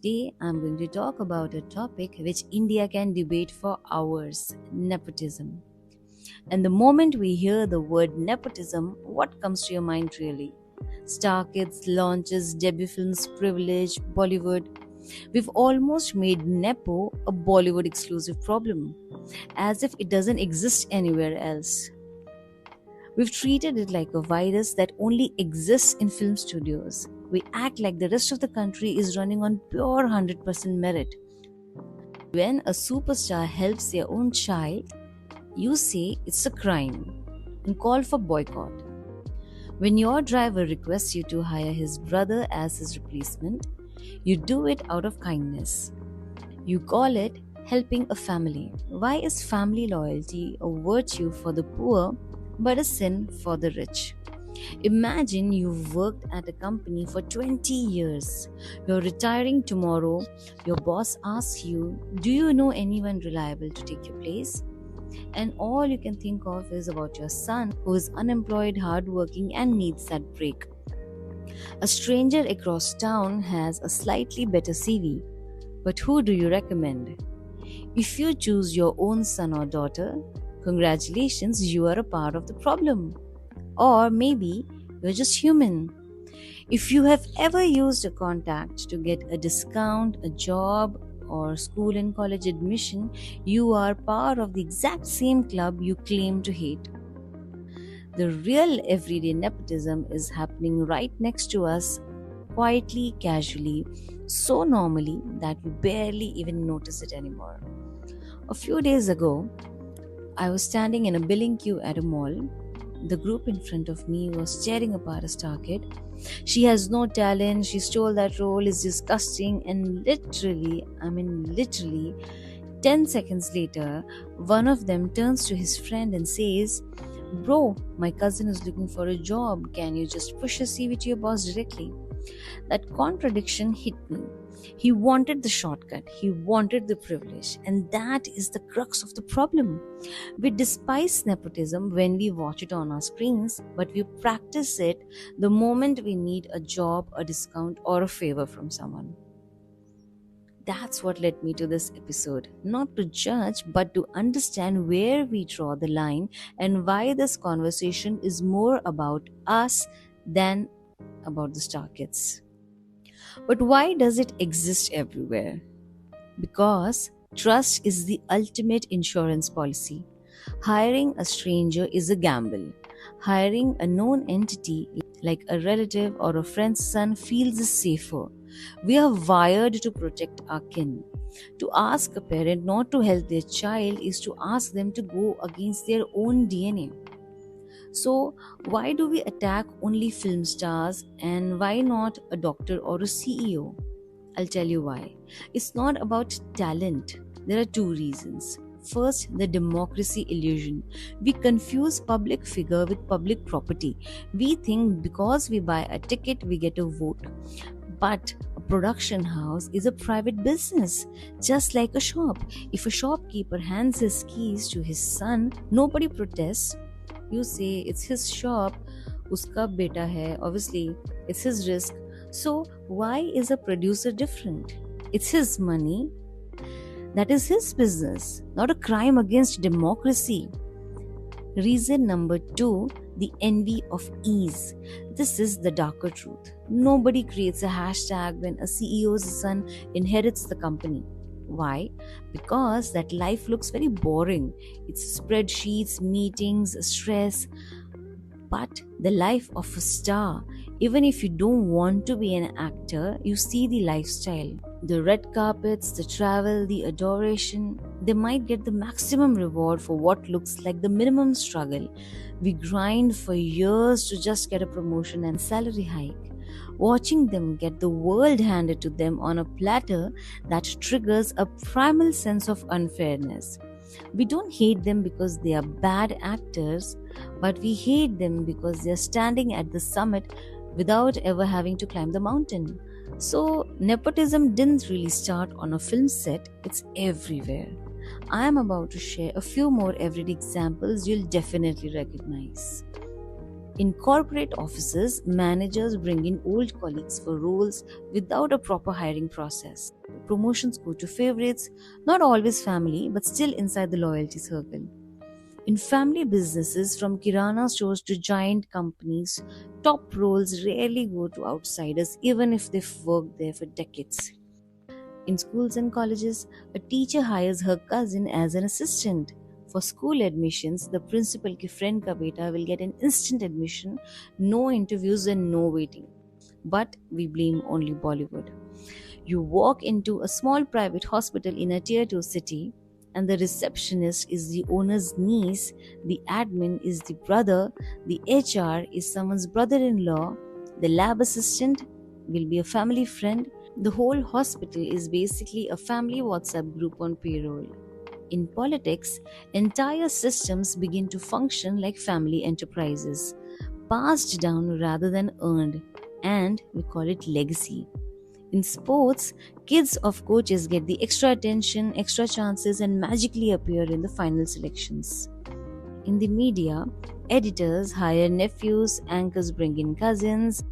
Today, I'm going to talk about a topic which India can debate for hours: nepotism. And the moment we hear the word nepotism, what comes to your mind really? Star kids, launches, debut films, privilege, Bollywood. We've almost made Nepo a Bollywood exclusive problem, as if it doesn't exist anywhere else. We've treated it like a virus that only exists in film studios. We act like the rest of the country is running on pure 100% merit. When a superstar helps their own child, you say it's a crime and call for boycott. When your driver requests you to hire his brother as his replacement, you do it out of kindness. You call it helping a family. Why is family loyalty a virtue for the poor but a sin for the rich? Imagine you've worked at a company for 20 years. You're retiring tomorrow. Your boss asks you, "Do you know anyone reliable to take your place?" And all you can think of is about your son who is unemployed, hardworking, and needs that break. A stranger across town has a slightly better CV. But who do you recommend? If you choose your own son or daughter, congratulations, you are a part of the problem. Or maybe you're just human. If you have ever used a contact to get a discount, a job, or school and college admission, you are part of the exact same club you claim to hate. The real everyday nepotism is happening right next to us, quietly, casually, so normally that we barely even notice it anymore. A few days ago, I was standing in a billing queue at a mall. The group in front of me was tearing apart a star kid. She has no talent, she stole that role, is disgusting, and literally, 10 seconds later, one of them turns to his friend and says, "Bro, my cousin is looking for a job. Can you just push your CV to your boss directly?" That contradiction hit me. He wanted the shortcut, he wanted the privilege, and that is the crux of the problem. We despise nepotism when we watch it on our screens, but we practice it the moment we need a job, a discount, or a favor from someone. That's what led me to this episode. Not to judge, but to understand where we draw the line and why this conversation is more about us than about the star kids. But why does it exist everywhere? Because trust is the ultimate insurance policy. Hiring a stranger is a gamble. Hiring a known entity like a relative or a friend's son feels safer. We are wired to protect our kin. To ask a parent not to help their child is to ask them to go against their own DNA. So, why do we attack only film stars and why not a doctor or a CEO? I'll tell you why. It's not about talent. There are two reasons. First, the democracy illusion. We confuse public figure with public property. We think because we buy a ticket, we get a vote. But a production house is a private business, just like a shop. If a shopkeeper hands his keys to his son, nobody protests. You say it's his shop, uska beta hai, obviously it's his risk. So why is a producer different? It's his money. That is his business, not a crime against democracy. Reason number two, the envy of ease. This is the darker truth. Nobody creates a hashtag when a CEO's son inherits the company. Why? Because that life looks very boring. It's spreadsheets, meetings, stress. But the life of a star, even if you don't want to be an actor, you see the lifestyle. The red carpets, the travel, the adoration, they might get the maximum reward for what looks like the minimum struggle. We grind for years to just get a promotion and salary hike. Watching them get the world handed to them on a platter, that triggers a primal sense of unfairness. We don't hate them because they are bad actors, but we hate them because they are standing at the summit without ever having to climb the mountain. So, nepotism didn't really start on a film set, it's everywhere. I am about to share a few more everyday examples you'll definitely recognize. In corporate offices, managers bring in old colleagues for roles without a proper hiring process. Promotions go to favorites, not always family, but still inside the loyalty circle. In family businesses, from kirana stores to giant companies, top roles rarely go to outsiders, even if they've worked there for decades. In schools and colleges, a teacher hires her cousin as an assistant. For school admissions, the principal ki friend ka beta will get an instant admission, no interviews and no waiting. But we blame only Bollywood. You walk into a small private hospital in a tier 2 city, and the receptionist is the owner's niece, the admin is the brother, the HR is someone's brother in law, the lab assistant will be a family friend. The whole hospital is basically a family WhatsApp group on payroll. In politics, entire systems begin to function like family enterprises, passed down rather than earned, and we call it legacy. In sports, kids of coaches get the extra attention, extra chances, and magically appear in the final selections. In the media, editors hire nephews, anchors bring in cousins,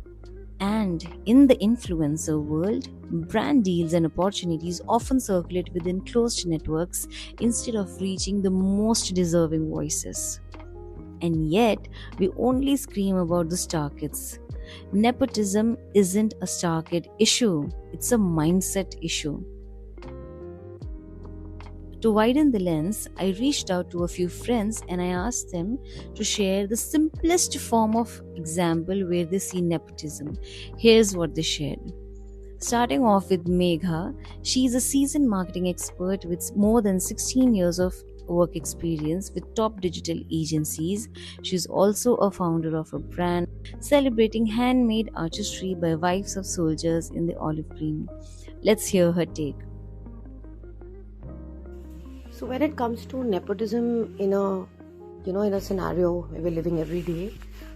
and in the influencer world, brand deals and opportunities often circulate within closed networks instead of reaching the most deserving voices. And yet, we only scream about the star kids. Nepotism isn't a star kid issue, it's a mindset issue. To widen the lens, I reached out to a few friends and I asked them to share the simplest form of example where they see nepotism. Here's what they shared. Starting off with Megha, she is a seasoned marketing expert with more than 16 years of work experience with top digital agencies. She's also a founder of a brand celebrating handmade artistry by wives of soldiers in the olive green. Let's hear her take. So when it comes to nepotism in a scenario where we're living every day,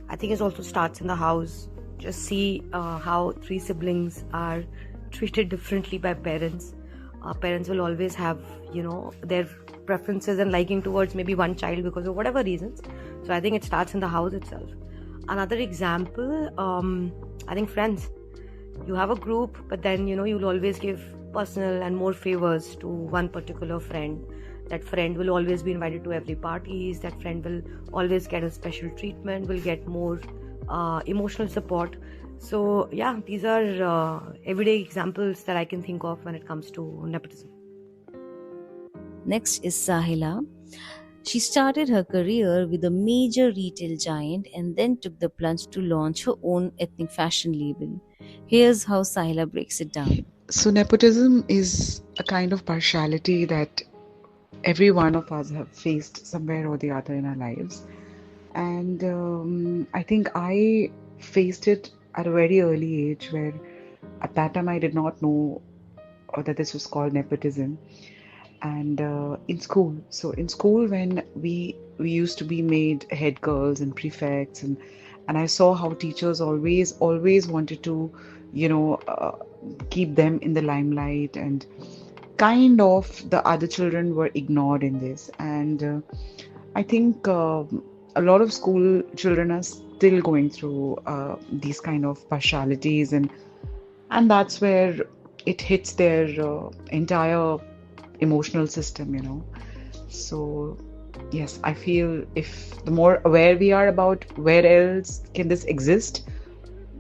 I think it also starts in the house. Just see how three siblings are treated differently by parents. Parents will always have, their preferences and liking towards maybe one child because of whatever reasons. So I think it starts in the house itself. Another example, I think friends. You have a group, but then, you'll always give personal and more favors to one particular friend. That friend will always be invited to every parties. That friend will always get a special treatment, will get more emotional support. So yeah, these are everyday examples that I can think of when it comes to nepotism. Next is Sahila. She started her career with a major retail giant and then took the plunge to launch her own ethnic fashion label. Here's how Sahila breaks it down. So, nepotism is a kind of partiality that every one of us have faced somewhere or the other in our lives. And I think I faced it at a very early age where at that time I did not know that this was called nepotism. And in school when we used to be made head girls and prefects, and I saw how teachers always wanted to keep them in the limelight, and kind of the other children were ignored in this. And I think a lot of school children are still going through these kind of partialities, and that's where it hits their entire emotional system. So yes, I feel if the more aware we are about where else can this exist,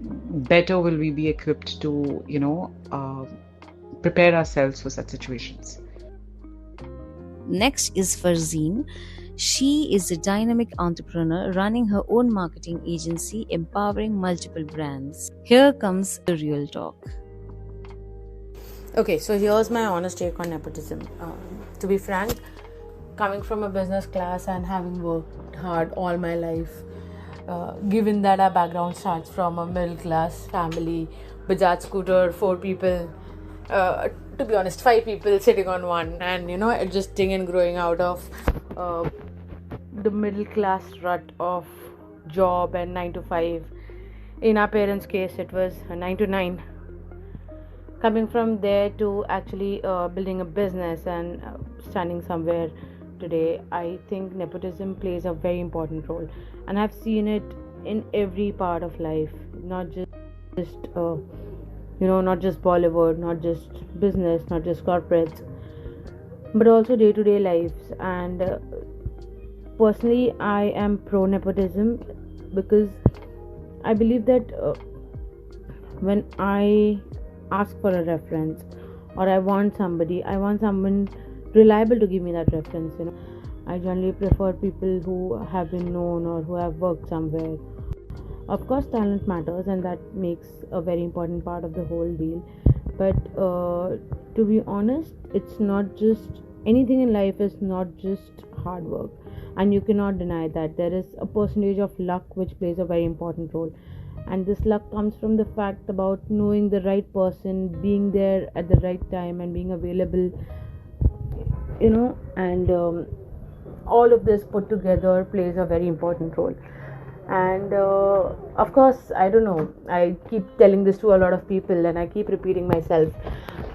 better will we be equipped to prepare ourselves for such situations. Next is Farzeen. She is a dynamic entrepreneur running her own marketing agency, empowering multiple brands. Here comes the real talk. Okay, so here's my honest take on nepotism. To be frank, coming from a business class and having worked hard all my life, given that our background starts from a middle class family, Bajaj scooter, 4 people, to be honest, 5 people sitting on one, and adjusting and growing out of the middle class rut of job and 9 to 5. In our parents' case, it was 9 to 9. Coming from there to actually building a business and standing somewhere today, I think nepotism plays a very important role, and I've seen it in every part of life, not just not just Bollywood, not just business, not just corporates, but also day-to-day lives. And personally, I am pro nepotism, because I believe that when I ask for a reference, or I want someone reliable to give me that reference. I generally prefer people who have been known or who have worked somewhere. Of course, talent matters, and that makes a very important part of the whole deal. But to be honest, it's not just anything in life is not just hard work, and you cannot deny that there is a percentage of luck which plays a very important role. And this luck comes from the fact about knowing the right person, being there at the right time, and being available, and all of this put together plays a very important role. And of course, I don't know, I keep telling this to a lot of people and I keep repeating myself.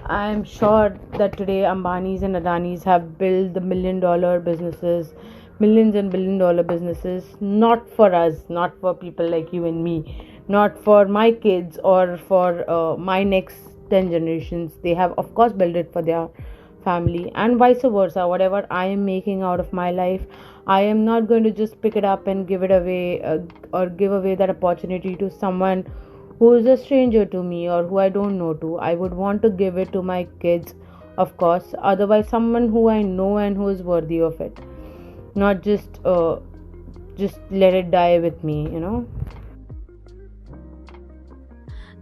I'm sure that today Ambanis and Adanis have built the $1 million businesses, millions and $1 billion businesses, not for us, not for people like you and me, not for my kids or for my next 10 generations. They have, of course, built it for their family, and vice versa. Whatever I am making out of my life, I am not going to just pick it up and give it away, or give away that opportunity to someone who is a stranger to me or who I don't know to. I would want to give it to my kids, of course, otherwise someone who I know and who is worthy of it, not just let it die with me.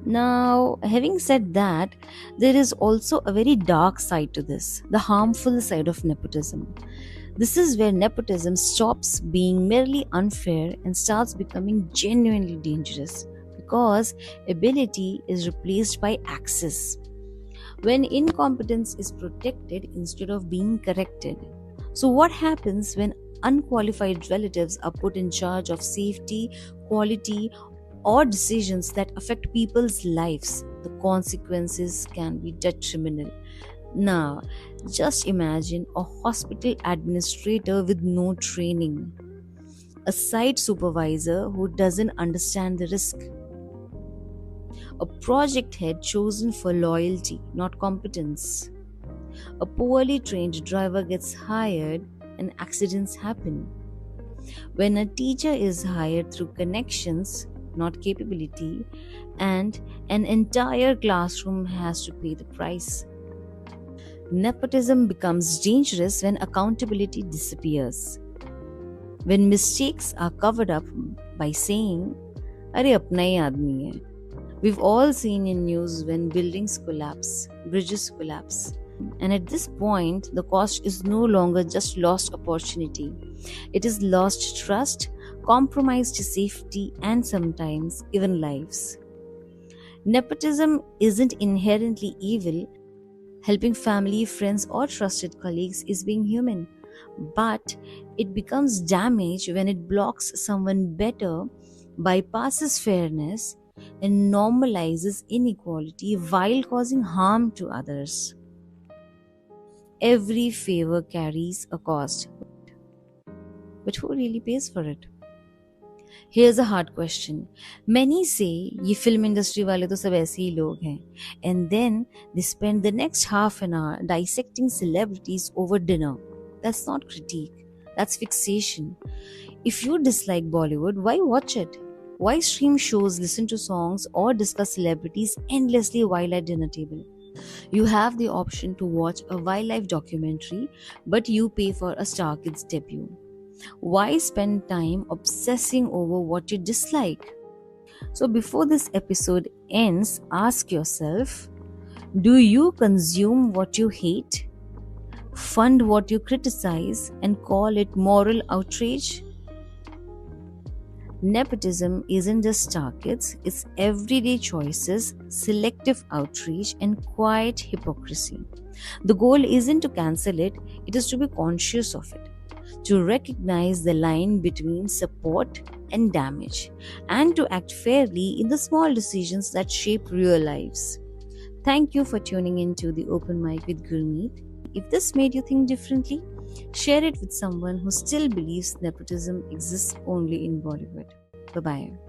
Now, having said that, there is also a very dark side to this, the harmful side of nepotism. This is where nepotism stops being merely unfair and starts becoming genuinely dangerous, because ability is replaced by access, when incompetence is protected instead of being corrected. So, what happens when unqualified relatives are put in charge of safety, quality, or decisions that affect people's lives? The consequences can be detrimental. Now, just imagine a hospital administrator with no training, a site supervisor who doesn't understand the risk, a project head chosen for loyalty, not competence. A poorly trained driver gets hired and accidents happen. When a teacher is hired through connections, not capability, and an entire classroom has to pay the price. Nepotism becomes dangerous when accountability disappears. When mistakes are covered up by saying, "Arey apna hi aadmi hai." We've all seen in news when buildings collapse, bridges collapse. And at this point, the cost is no longer just lost opportunity. It is lost trust, compromised safety, and sometimes even lives. Nepotism isn't inherently evil. Helping family, friends, or trusted colleagues is being human. But it becomes damage when it blocks someone better, bypasses fairness, and normalizes inequality while causing harm to others. Every favor carries a cost. But who really pays for it? Here's a hard question. Many say ये film industry वाले तो सब ऐसे ही लोग हैं, and then they spend the next half an hour dissecting celebrities over dinner. That's not critique. That's fixation. If you dislike Bollywood, why watch it? Why stream shows, listen to songs, or discuss celebrities endlessly while at dinner table? You have the option to watch a wildlife documentary, but you pay for a Star Kids debut. Why spend time obsessing over what you dislike? So, before this episode ends, ask yourself, do you consume what you hate, fund what you criticize, and call it moral outrage? Nepotism isn't just Star Kids, it's everyday choices, selective outreach, and quiet hypocrisy. The goal isn't to cancel it, it is to be conscious of it, to recognize the line between support and damage, and to act fairly in the small decisions that shape real lives. Thank you for tuning into the Open Mic with Gurmeet. If this made you think differently, share it with someone who still believes nepotism exists only in Bollywood. Bye bye.